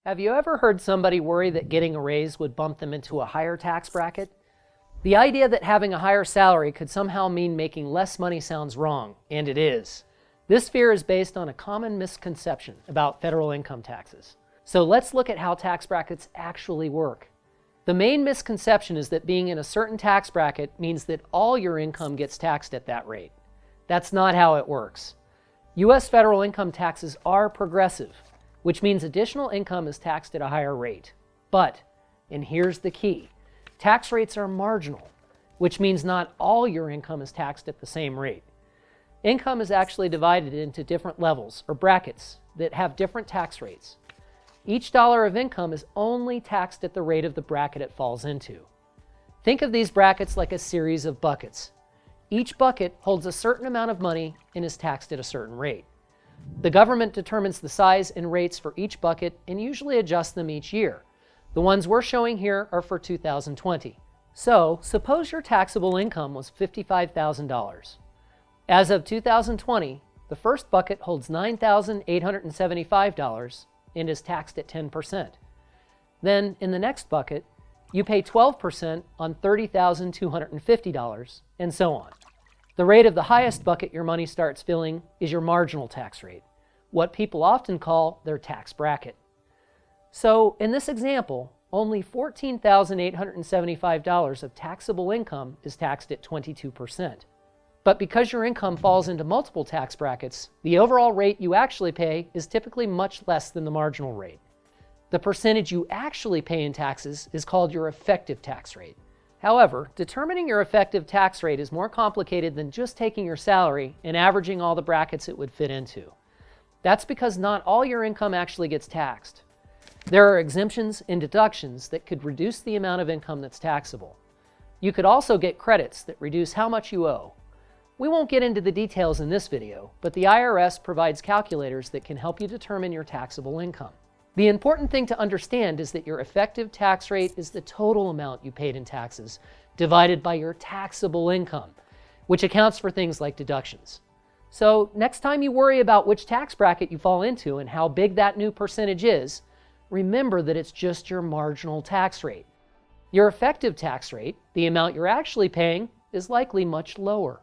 Have you ever heard somebody worry that getting a raise would bump them into a higher tax bracket? The idea that having a higher salary could somehow mean making less money sounds wrong, and it is. This fear is based on a common misconception about federal income taxes. So let's look at how tax brackets actually work. The main misconception is that being in a certain tax bracket means that all your income gets taxed at that rate. That's not how it works. U.S. federal income taxes are progressive, which means additional income is taxed at a higher rate. But, and here's the key, tax rates are marginal, which means not all your income is taxed at the same rate. Income is actually divided into different levels, or brackets, that have different tax rates. Each dollar of income is only taxed at the rate of the bracket it falls into. Think of these brackets like a series of buckets. Each bucket holds a certain amount of money and is taxed at a certain rate. The government determines the size and rates for each bucket and usually adjusts them each year. The ones we're showing here are for 2020. So, suppose your taxable income was $55,000. As of 2020, the first bucket holds $9,875 and is taxed at 10%. Then, in the next bucket, you pay 12% on $30,250, and so on. The rate of the highest bucket your money starts filling is your marginal tax rate, what people often call their tax bracket. So, in this example, only $14,875 of taxable income is taxed at 22%. But because your income falls into multiple tax brackets, the overall rate you actually pay is typically much less than the marginal rate. The percentage you actually pay in taxes is called your effective tax rate. However, determining your effective tax rate is more complicated than just taking your salary and averaging all the brackets it would fit into. That's because not all your income actually gets taxed. There are exemptions and deductions that could reduce the amount of income that's taxable. You could also get credits that reduce how much you owe. We won't get into the details in this video, but the IRS provides calculators that can help you determine your taxable income. The important thing to understand is that your effective tax rate is the total amount you paid in taxes divided by your taxable income, which accounts for things like deductions. So next time you worry about which tax bracket you fall into and how big that new percentage is, remember that it's just your marginal tax rate. Your effective tax rate, the amount you're actually paying, is likely much lower.